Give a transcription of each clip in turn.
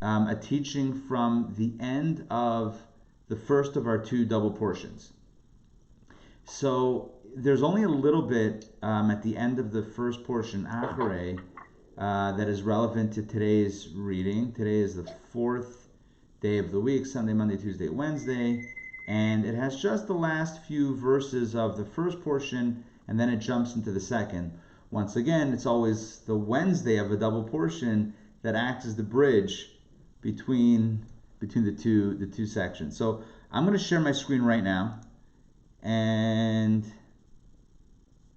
a teaching from the end of the first of our two double portions. So there's only a little bit at the end of the first portion, Acharei, that is relevant to today's reading. Today is the fourth day of the week, Sunday, Monday, Tuesday, Wednesday, and it has just the last few verses of the first portion, and then it jumps into the second. Once again, it's always the Wednesday of a double portion that acts as the bridge between the two sections. So I'm going to share my screen right now, and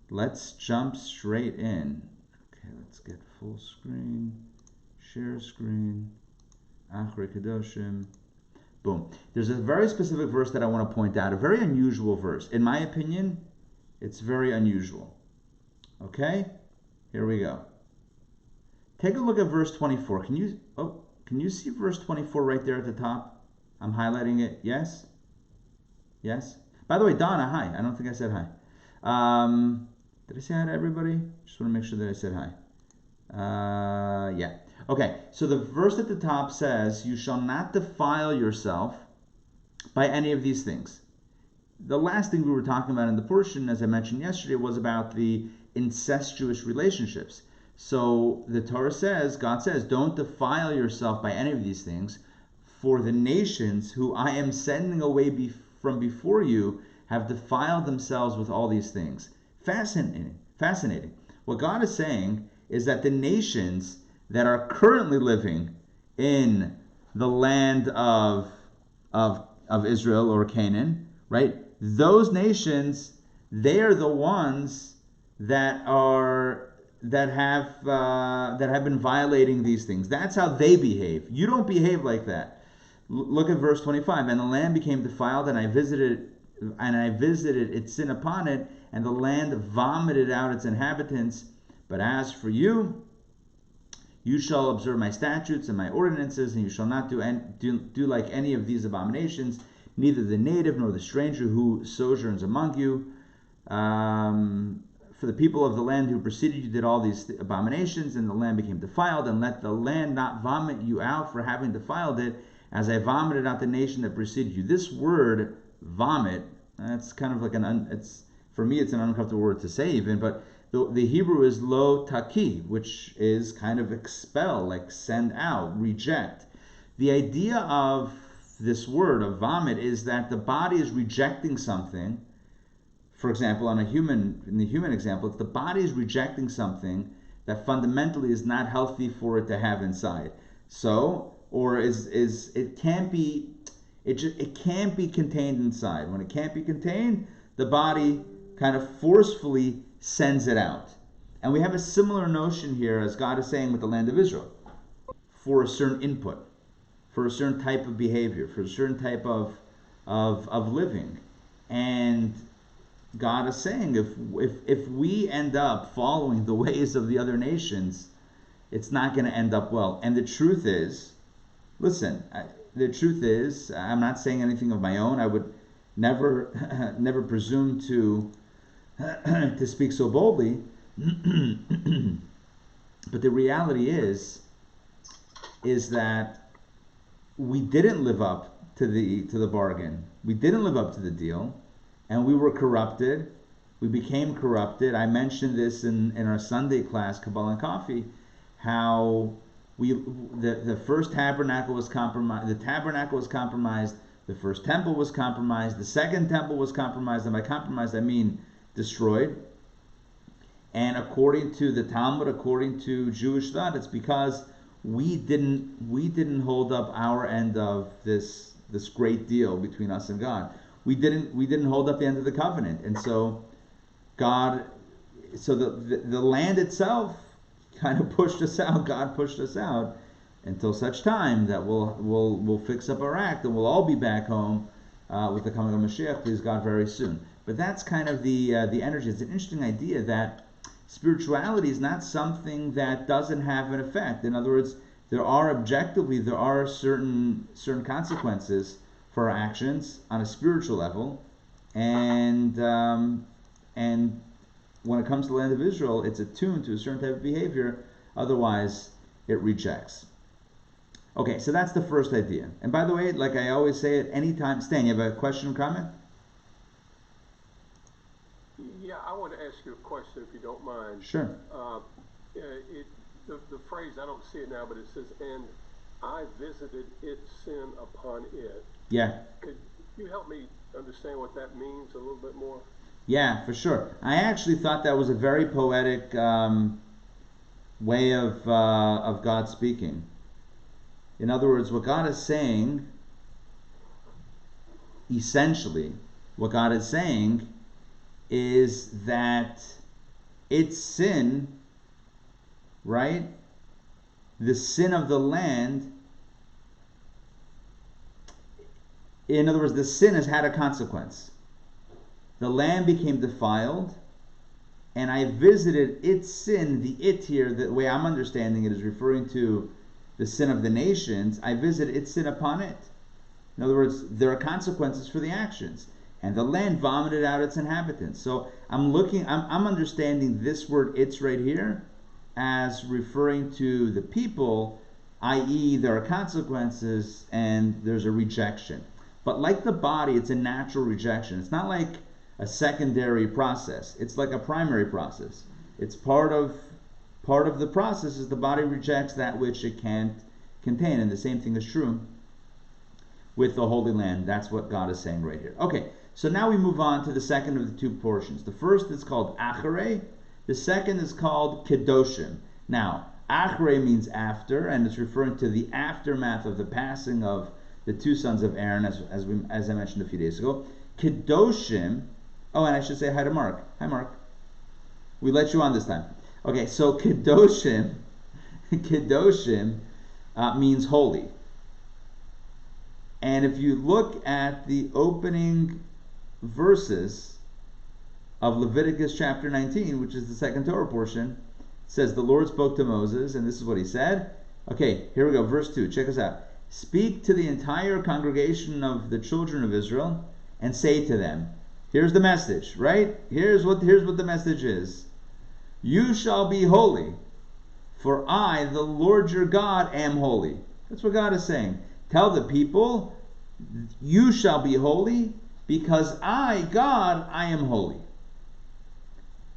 let's jump straight in. Okay, let's get full screen, share screen, Acharei-Kedoshim. Boom. There's a very specific verse that I want to point out, a very unusual verse. In my opinion, it's very unusual. Okay? Here we go. Take a look at verse 24. Can you see verse 24 right there at the top? I'm highlighting it. Yes? Yes? By the way, Donna, hi. I don't think I said hi. Did I say hi to everybody? Just want to make sure that I said hi. Yeah. Okay, so the verse at the top says, "You shall not defile yourself by any of these things." The last thing we were talking about in the portion, as I mentioned yesterday, was about the incestuous relationships. So the Torah says, God says, don't defile yourself by any of these things, for the nations who I am sending away from before you have defiled themselves with all these things. Fascinating. What God is saying is that the nations that are currently living in the land of Israel or Canaan, right? Those nations, they are the ones that have been violating these things. That's how they behave. You don't behave like that. Look at verse 25. And the land became defiled, and I visited its sin upon it, and the land vomited out its inhabitants. But as for you, you shall observe my statutes and my ordinances, and you shall not do like any of these abominations, neither the native nor the stranger who sojourns among you. For the people of the land who preceded you did all these abominations, and the land became defiled, and let the land not vomit you out for having defiled it, as I vomited out the nation that preceded you. This word, vomit, that's kind of like for me it's an uncomfortable word to say even, but the Hebrew is lo taki, which is kind of expel, like send out, reject. The idea of this word of vomit is that the body is rejecting something. For example, in the human example, if the body is rejecting something that fundamentally is not healthy for it to have inside. So, or it can't be contained inside. When it can't be contained, the body kind of forcefully sends it out. And we have a similar notion here, as God is saying with the land of Israel, for a certain input, for a certain type of behavior, for a certain type of living. And God is saying, if we end up following the ways of the other nations, it's not going to end up well. And the truth is, listen, I'm not saying anything of my own. I would never presume to speak so boldly. But the reality is that we didn't live up to the bargain. We didn't live up to the deal, and we were corrupted. We became corrupted. I mentioned this in our Sunday class, Kabbalah and Coffee, how the first tabernacle was compromised. The tabernacle was compromised. The first temple was compromised. The second temple was compromised. And by compromised, I mean destroyed. And according to the Talmud, according to Jewish thought, it's because we didn't hold up our end of this great deal between us and God. We didn't hold up the end of the covenant, and so the land itself kind of pushed us out. God pushed us out until such time that we'll fix up our act and we'll all be back home with the coming of Mashiach, please God, very soon. But that's kind of the energy. It's an interesting idea that spirituality is not something that doesn't have an effect. In other words, there are certain consequences for our actions on a spiritual level, and when it comes to the land of Israel, it's attuned to a certain type of behavior. Otherwise, it rejects. Okay, so that's the first idea. And by the way, like I always say at any time, Stan, you have a question or comment? Yeah, I want to ask you a question if you don't mind. Sure. The phrase, I don't see it now, but it says, and I visited its sin upon it. Yeah. Could you help me understand what that means a little bit more? Yeah, for sure. I actually thought that was a very poetic way of God speaking. In other words, what God is saying, essentially, what God is saying is that its sin, right? The sin of the land, in other words, the sin has had a consequence. The land became defiled, and I visited its sin. The it here, the way I'm understanding it, is referring to the sin of the nations. I visited its sin upon it. In other words, there are consequences for the actions, and the land vomited out its inhabitants. So I'm understanding this word "its" right here as referring to the people, i.e., there are consequences and there's a rejection. But like the body, it's a natural rejection. It's not like a secondary process. It's like a primary process. It's part of the process is the body rejects that which it can't contain, and the same thing is true with the Holy Land. That's what God is saying right here. Okay, so now we move on to the second of the two portions. The first is called Acharei. The second is called Kedoshim. Now, Acharei means after, and it's referring to the aftermath of the passing of the two sons of Aaron, as I mentioned a few days ago. Kedoshim. Oh, and I should say hi to Mark. Hi, Mark. We let you on this time. Okay, so Kedoshim means holy. And if you look at the opening verses of Leviticus chapter 19, which is the second Torah portion, it says, the Lord spoke to Moses, and this is what he said. Okay, here we go, verse 2. Check us out. Speak to the entire congregation of the children of Israel and say to them, here's the message, right? Here's what the message is. You shall be holy, for I, the Lord your God, am holy. That's what God is saying. Tell the people, you shall be holy, because I, God, I am holy.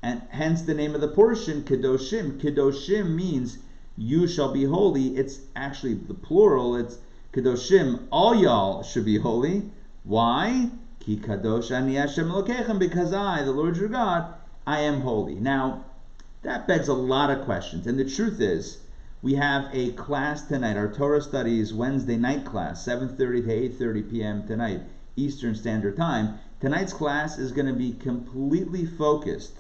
And hence the name of the portion, Kedoshim. Kedoshim means you shall be holy. It's actually the plural. It's Kedoshim. All y'all should be holy. Why? Ki kadosh ani Hashem Elokechem, because I, the Lord your God, I am holy. Now, that begs a lot of questions. And the truth is, we have a class tonight, our Torah Studies Wednesday night class, 7:30 to 8:30 p.m. tonight, Eastern Standard Time. Tonight's class is going to be completely focused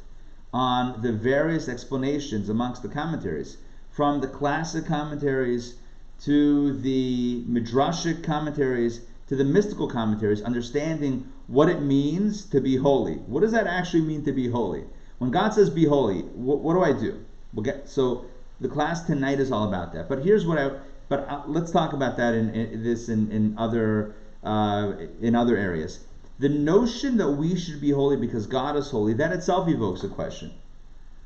on the various explanations amongst the commentaries, from the classic commentaries to the midrashic commentaries to the mystical commentaries, understanding what it means to be holy. What does that actually mean to be holy? When God says be holy, what do I do? So the class tonight is all about that. But here's what let's talk about that in other areas. The notion that we should be holy because God is holy, that itself evokes a question,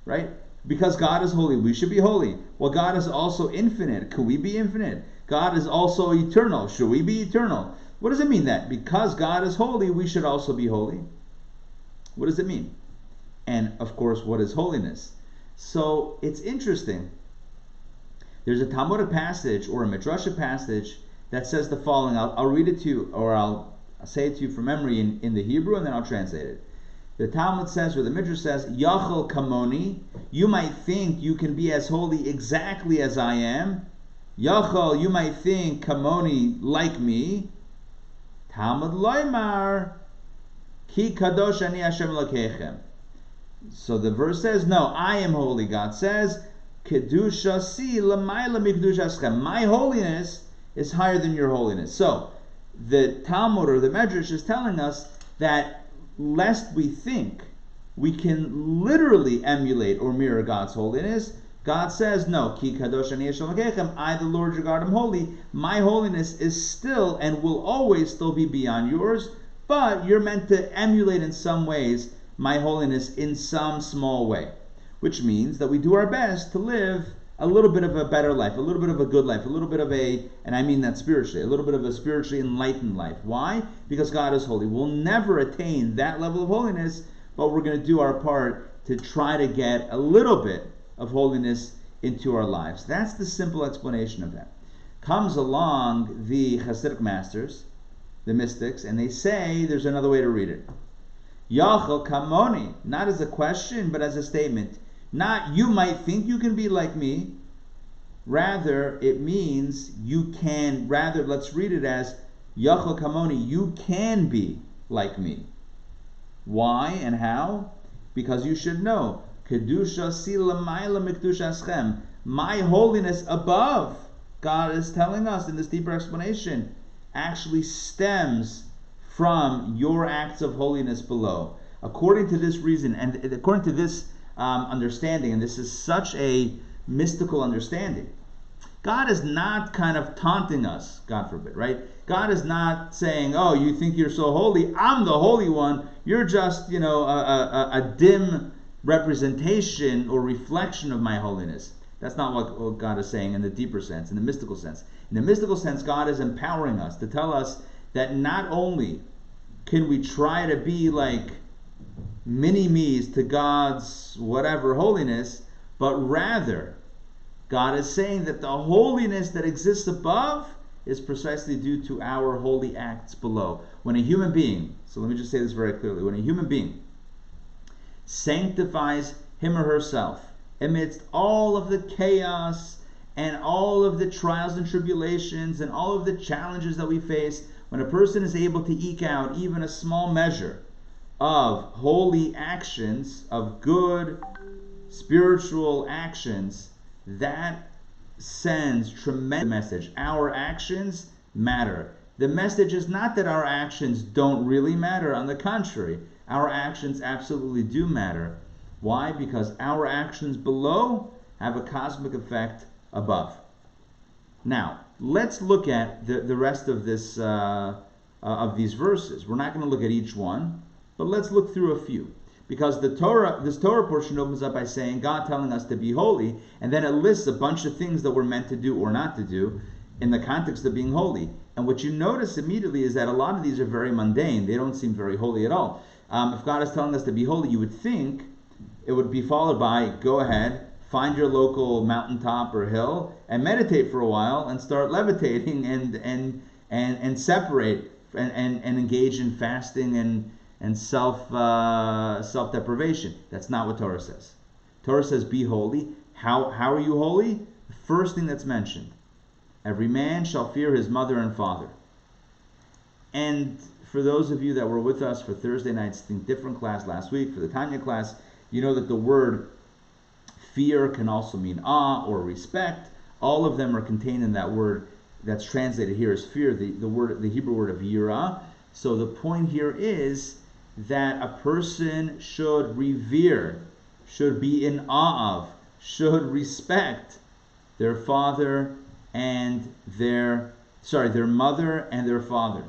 right? Because God is holy, we should be holy. Well, God is also infinite. Could we be infinite? God is also eternal. Should we be eternal? What does it mean that because God is holy, we should also be holy? What does it mean? And of course, what is holiness? So it's interesting. There's a Talmudic passage or a Midrashic passage that says the following. I'll read it to you, or I'll say it to you from memory in the Hebrew, and then I'll translate it. The Talmud says, or the Midrash says, Yachal kamoni, you might think you can be as holy exactly as I am. Yachal, you might think, kamoni, like me. Talmud loymar, ki kadosh ani Hashem Elokechem. So the verse says, no, I am holy, God says, kedushasi l'mayla mikdushaschem. My holiness is higher than your holiness. So the Talmud or the Midrash is telling us that lest we think we can literally emulate or mirror God's holiness, God says, no, ki kadosh ani Hashem Elokechem, I the Lord your God am holy. My holiness is still and will always still be beyond yours, but you're meant to emulate in some ways my holiness in some small way, which means that we do our best to live a little bit of a better life, a little bit of a good life, a little bit of and I mean that spiritually, a little bit of a spiritually enlightened life. Why? Because God is holy. We'll never attain that level of holiness, but we're going to do our part to try to get a little bit of holiness into our lives. That's the simple explanation of that. Comes along the Hasidic masters, the mystics, and they say there's another way to read it. Yachel kamoni, not as a question, but as a statement. Not, you might think you can be like me. Rather, it means you can, let's read it as Yachel kamoni, you can be like me. Why and how? Because you should know, Kedusha sila maila mikdushaschem, my holiness above, God is telling us in this deeper explanation, actually stems from your acts of holiness below. According to this reason, and according to this understanding, and this is such a mystical understanding, God is not kind of taunting us, God forbid, right? God is not saying, oh, you think you're so holy, I'm the holy one, you're just, a dim representation or reflection of my holiness. That's not what God is saying in the deeper sense, in the mystical sense. In the mystical sense, God is empowering us to tell us that not only can we try to be like mini-me's to God's whatever holiness, but rather God is saying that the holiness that exists above is precisely due to our holy acts below. When a human being, so let me just say this very clearly, when a human being sanctifies him or herself amidst all of the chaos and all of the trials and tribulations and all of the challenges that we face, when a person is able to eke out even a small measure of holy actions, of good spiritual actions, that sends tremendous message. Our actions matter. The message is not that our actions don't really matter. On the contrary, our actions absolutely do matter. Why? Because our actions below have a cosmic effect above. Now, let's look at the rest of this of these verses. We're not going to look at each one, but let's look through a few. Because this Torah portion opens up by saying, God telling us to be holy, and then it lists a bunch of things that we're meant to do or not to do in the context of being holy. And what you notice immediately is that a lot of these are very mundane. They don't seem very holy at all. If God is telling us to be holy, you would think it would be followed by, go ahead, find your local mountaintop or hill, and meditate for a while, and start levitating and separate and engage in fasting and self-deprivation. That's not what Torah says. Torah says, be holy. How are you holy? The first thing that's mentioned, every man shall fear his mother and father. And for those of you that were with us for Thursday night's Think Different class last week, for the Tanya class, you know that the word fear can also mean awe or respect. All of them are contained in that word that's translated here as fear, the Hebrew word of yirah. So the point here is that a person should revere, should be in awe of, should respect their father and their mother and their father.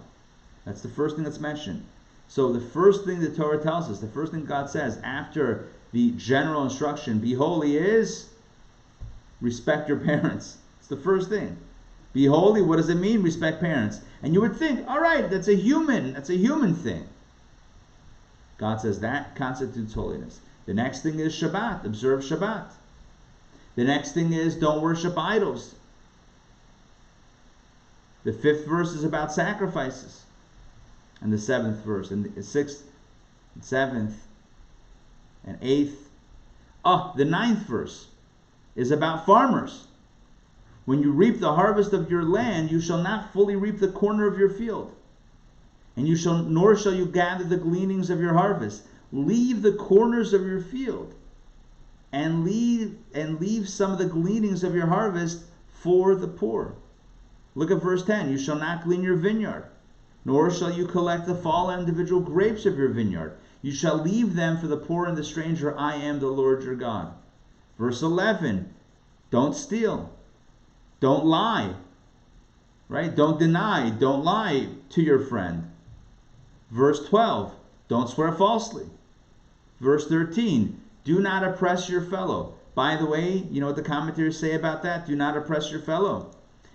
That's the first thing that's mentioned. So the first thing the Torah tells us, the first thing God says after the general instruction, be holy, is respect your parents. It's the first thing. Be holy, what does it mean? Respect parents. And you would think, all right, that's a human thing. God says that constitutes holiness. The next thing is Shabbat, observe Shabbat. The next thing is don't worship idols. The 5th verse is about sacrifices. And the 7th verse, and the 6th, and 7th, and 8th. The 9th verse is about farmers. When you reap the harvest of your land, you shall not fully reap the corner of your field. And nor shall you gather the gleanings of your harvest. Leave the corners of your field, and leave some of the gleanings of your harvest for the poor. Look at verse 10. You shall not glean your vineyard, nor shall you collect the fallen individual grapes of your vineyard. You shall leave them for the poor and the stranger. I am the Lord your God. Verse 11. Don't steal. Don't lie. Right? Don't deny. Don't lie to your friend. Verse 12. Don't swear falsely. Verse 13. Do not oppress your fellow, By the way, you know what the commentators say about that? Do not oppress your fellow.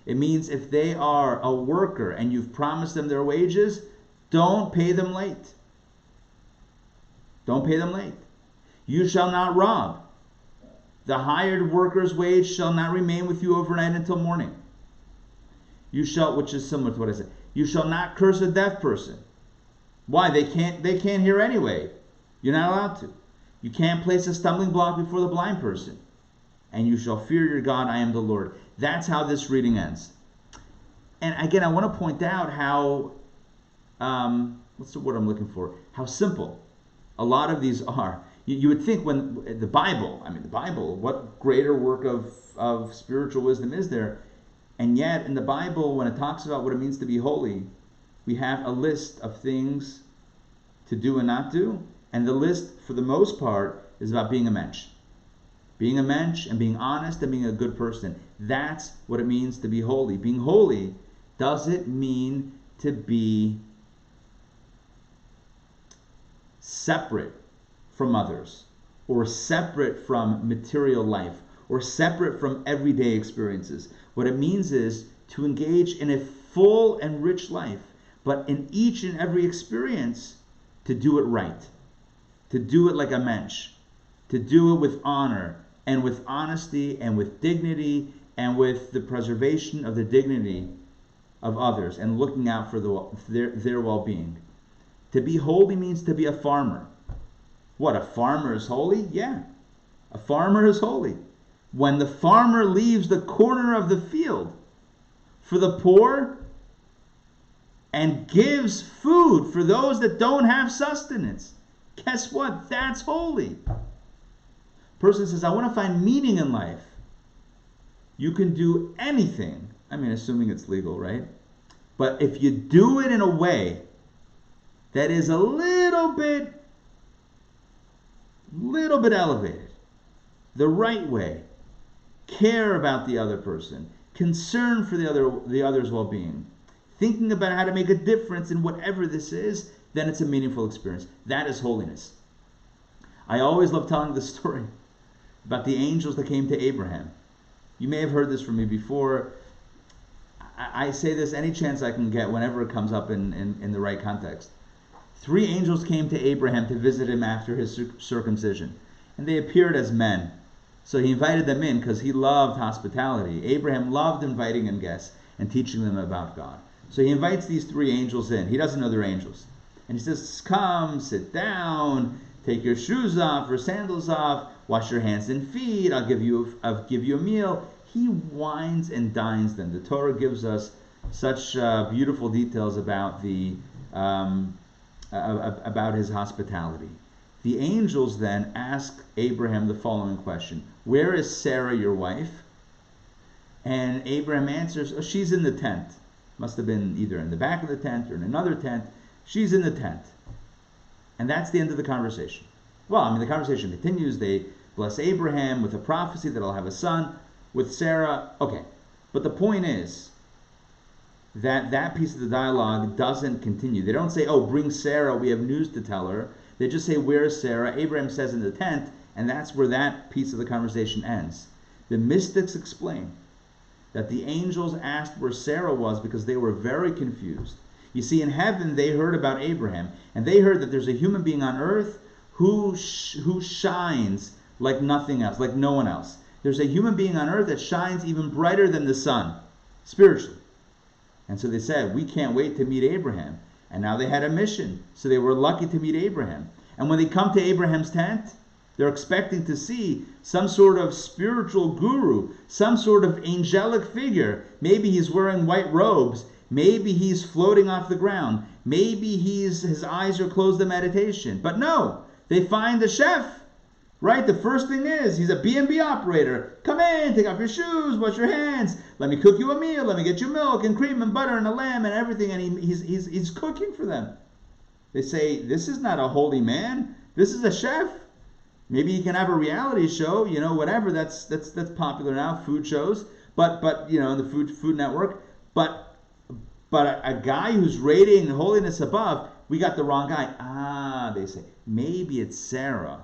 It means if they are a worker and you've promised them their wages, don't pay them late. Don't pay them late. You shall not rob. The hired worker's wage shall not remain with you overnight until morning. You shall, which is similar to what I said. You shall not curse a deaf person. Why? They can't hear anyway. You're not allowed to. You can't place a stumbling block before the blind person. And you shall fear your God, I am the Lord. That's how this reading ends. And again, I want to point out how, what's the word I'm looking for? How simple a lot of these are. You would think when the Bible, what greater work of spiritual wisdom is there? And yet, in the Bible, when it talks about what it means to be holy, we have a list of things to do and not do. And the list, for the most part, is about being a mensch. Being a mensch and being honest and being a good person. That's what it means to be holy. Being holy doesn't mean to be separate from others, or separate from material life, or separate from everyday experiences. What it means is to engage in a full and rich life, but in each and every experience, to do it right, to do it like a mensch, to do it with honor, and with honesty, and with dignity, and with the preservation of the dignity of others, and looking out for their well-being. To be holy means to be a farmer. What, a farmer is holy? Yeah, a farmer is holy. When the farmer leaves the corner of the field for the poor and gives food for those that don't have sustenance, guess what? That's holy. Person says, I want to find meaning in life. You can do anything, assuming it's legal, right? But if you do it in a way that is a little bit elevated, the right way, care about the other person, concern for the other's well-being, thinking about how to make a difference in whatever this is, then it's a meaningful experience. That is holiness. I always love telling this story about the angels that came to Abraham. You may have heard this from me before. I say this any chance I can get whenever it comes up in the right context. 3 angels came to Abraham to visit him after his circumcision, and they appeared as men. So he invited them in because he loved hospitality. Abraham loved inviting in guests and teaching them about God. So he invites these 3 angels in. He doesn't know they're angels. And he says, come, sit down, take your shoes off or sandals off, wash your hands and feet, I'll give you a meal. He wines and dines them. The Torah gives us such beautiful details about about his hospitality. The angels then ask Abraham the following question: where is Sarah, your wife? And Abraham answers, oh, she's in the tent. Must have been either in the back of the tent or in another tent. She's in the tent. And that's the end of the conversation. Well, the conversation continues. They bless Abraham with a prophecy that he'll have a son with Sarah. Okay. But the point is that piece of the dialogue doesn't continue. They don't say, oh, bring Sarah, we have news to tell her. They just say, where's Sarah? Abraham says in the tent, and that's where that piece of the conversation ends. The mystics explain that the angels asked where Sarah was because they were very confused. You see, in heaven, they heard about Abraham, and they heard that there's a human being on earth who shines like nothing else, like no one else. There's a human being on earth that shines even brighter than the sun, spiritually. And so they said, we can't wait to meet Abraham. And now they had a mission, so they were lucky to meet Abraham. And when they come to Abraham's tent, they're expecting to see some sort of spiritual guru, some sort of angelic figure. Maybe he's wearing white robes. Maybe he's floating off the ground. Maybe his eyes are closed in meditation. But no, they find the chef, right? The first thing is, he's a B&B operator. Come in, take off your shoes, wash your hands. Let me cook you a meal. Let me get you milk and cream and butter and a lamb and everything. And he's cooking for them. They say, this is not a holy man. This is a chef. Maybe he can have a reality show, whatever. That's popular now, food shows. But the Food Network. But a guy who's radiating holiness above, we got the wrong guy. They say, maybe it's Sarah.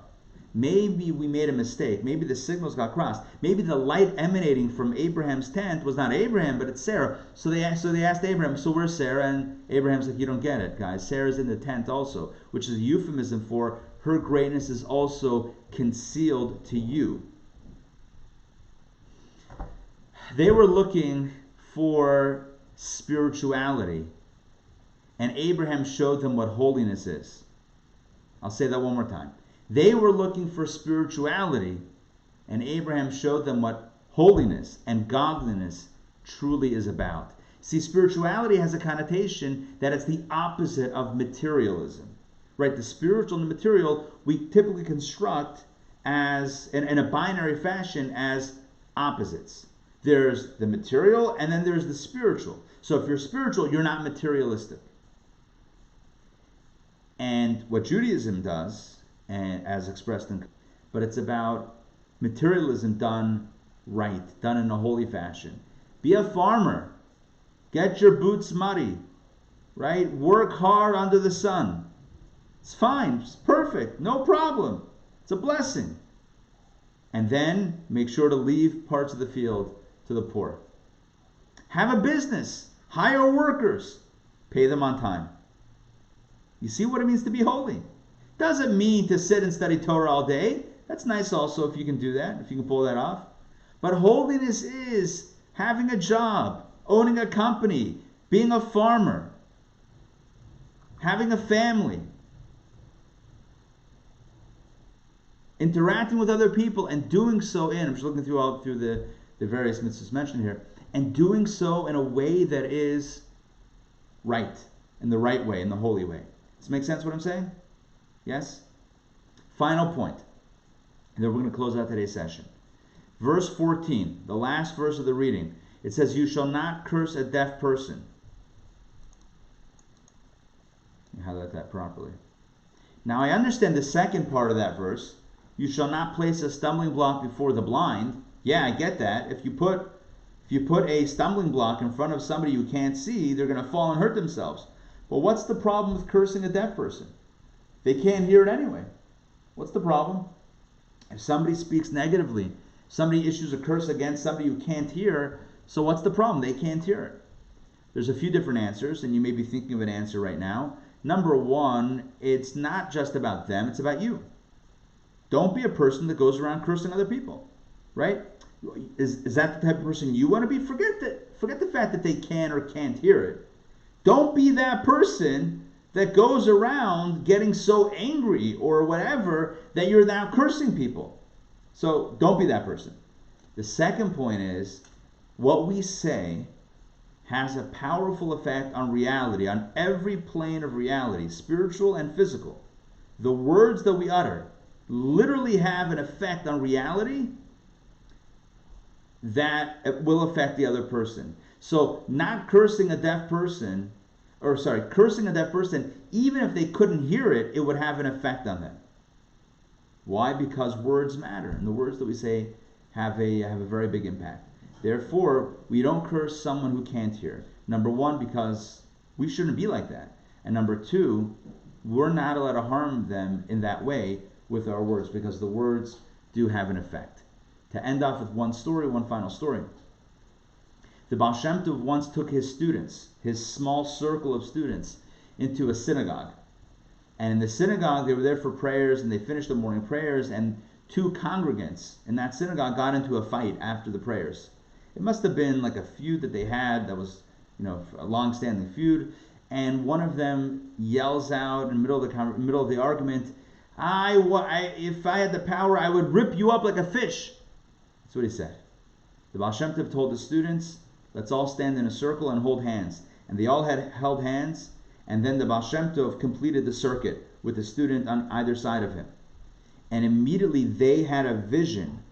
maybe we made a mistake. Maybe the signals got crossed. Maybe the light emanating from Abraham's tent was not Abraham, but it's Sarah. So they asked Abraham, so where's Sarah? And Abraham's like, you don't get it, guys. Sarah's in the tent also, which is a euphemism for her greatness is also concealed to you. They were looking for spirituality, and Abraham showed them what holiness is. I'll say that one more time. They were looking for spirituality, and Abraham showed them what holiness and godliness truly is about. See, spirituality has a connotation that it's the opposite of materialism. Right? The spiritual and the material we typically construct as in a binary fashion as opposites. There's the material and then there's the spiritual. So if you're spiritual, you're not materialistic. And what Judaism does, and as expressed in, but it's about materialism done right, done in a holy fashion. Be a farmer. Get your boots muddy. Right? Work hard under the sun. It's fine. It's perfect. No problem. It's a blessing. And then make sure to leave parts of the field to the poor. Have a business. Hire workers. Pay them on time. You see what it means to be holy? Doesn't mean to sit and study Torah all day. That's nice also if you can do that, if you can pull that off. But holiness is having a job, owning a company, being a farmer, having a family, interacting with other people, and doing so I'm just looking through the various mitzvahs mentioned here, and doing so in a way that is right, in the right way, in the holy way. Does it make sense what I'm saying? Yes? Final point, and then we're going to close out today's session. Verse 14, the last verse of the reading, it says, you shall not curse a deaf person. Let me highlight that properly. Now I understand the second part of that verse, you shall not place a stumbling block before the blind. Yeah, I get that. If you put a stumbling block in front of somebody who can't see, they're going to fall and hurt themselves. But what's the problem with cursing a deaf person? They can't hear it anyway. What's the problem? If somebody speaks negatively, somebody issues a curse against somebody who can't hear, so what's the problem? They can't hear it. There's a few different answers, and you may be thinking of an answer right now. Number one, it's not just about them, it's about you. Don't be a person that goes around cursing other people, right? Is that the type of person you want to be? Forget the fact that they can or can't hear it. Don't be that person that goes around getting so angry or whatever that you're now cursing people. So don't be that person. The second point is, what we say has a powerful effect on reality, on every plane of reality, spiritual and physical. The words that we utter literally have an effect on reality that will affect the other person. So not cursing a deaf person, cursing a deaf person, even if they couldn't hear it, it would have an effect on them. Why? Because words matter, and the words that we say have a very big impact. Therefore, we don't curse someone who can't hear. Number one, because we shouldn't be like that. And number two, we're not allowed to harm them in that way with our words, because the words do have an effect. To end off with one final story. The Baal Shem Tov once took his students, his small circle of students, into a synagogue. And in the synagogue, they were there for prayers, and they finished the morning prayers, and two congregants in that synagogue got into a fight after the prayers. It must have been like a feud that they had that was, a long-standing feud. And one of them yells out in the middle of the argument, if I had the power, I would rip you up like a fish. That's what he said. The Baal Shem Tov told the students, let's all stand in a circle and hold hands. And they all had held hands, and then the Baal Shem Tov completed the circuit with the student on either side of him. And immediately they had a vision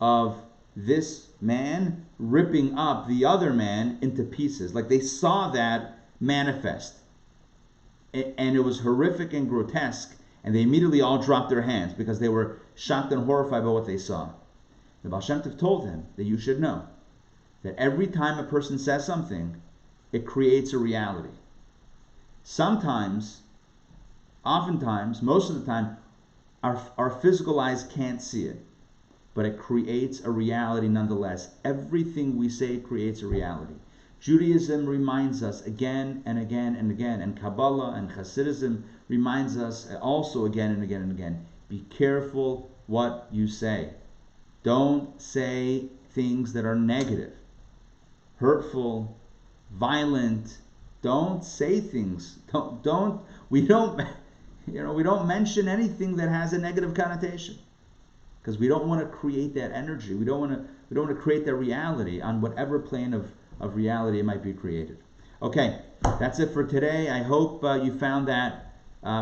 of this man ripping up the other man into pieces. Like they saw that manifest. And it was horrific and grotesque. And they immediately all dropped their hands because they were shocked and horrified by what they saw. The Baal Shem Tov told them that you should know that every time a person says something, it creates a reality. Sometimes, oftentimes, most of the time, Our physical eyes can't see it, but it creates a reality nonetheless. Everything we say creates a reality. Judaism reminds us again and again and again, and Kabbalah and Hasidism reminds us also again and again and again, be careful what you say. Don't say things that are negative, hurtful, violent. Don't say things. We don't mention anything that has a negative connotation, because we don't want to create that energy. We don't want to create that reality on whatever plane of reality it might be created. Okay, that's it for today. I hope you found that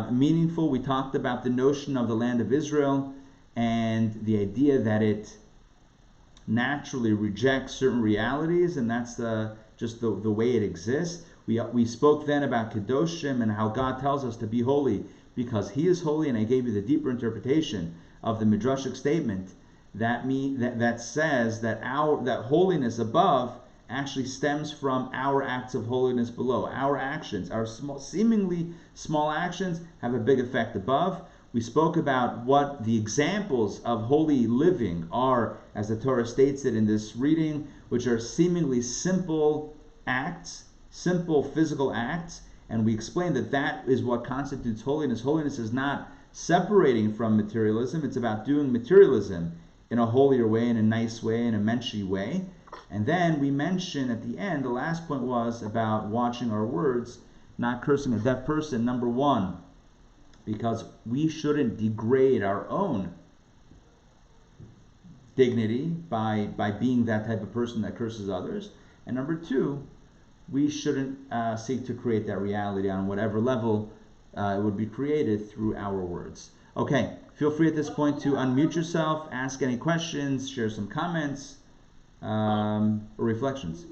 meaningful. We talked about the notion of the land of Israel and the idea that it naturally rejects certain realities, and that's just the way it exists. We spoke then about Kedoshim and how God tells us to be holy because He is holy, and I gave you the deeper interpretation of the midrashic statement that says that that holiness above actually stems from our acts of holiness below. Our actions, our seemingly small actions, have a big effect above. We spoke about what the examples of holy living are, as the Torah states it in this reading, which are seemingly simple acts, simple physical acts, and we explained that is what constitutes holiness. Holiness is not separating from materialism. It's about doing materialism in a holier way, in a nice way, in a menschy way. And then we mentioned at the end, the last point was about watching our words, not cursing a deaf person. Number one, because we shouldn't degrade our own dignity by being that type of person that curses others. And number two, we shouldn't seek to create that reality on whatever level it would be created through our words. Okay, feel free at this point to unmute yourself, ask any questions, share some comments or reflections.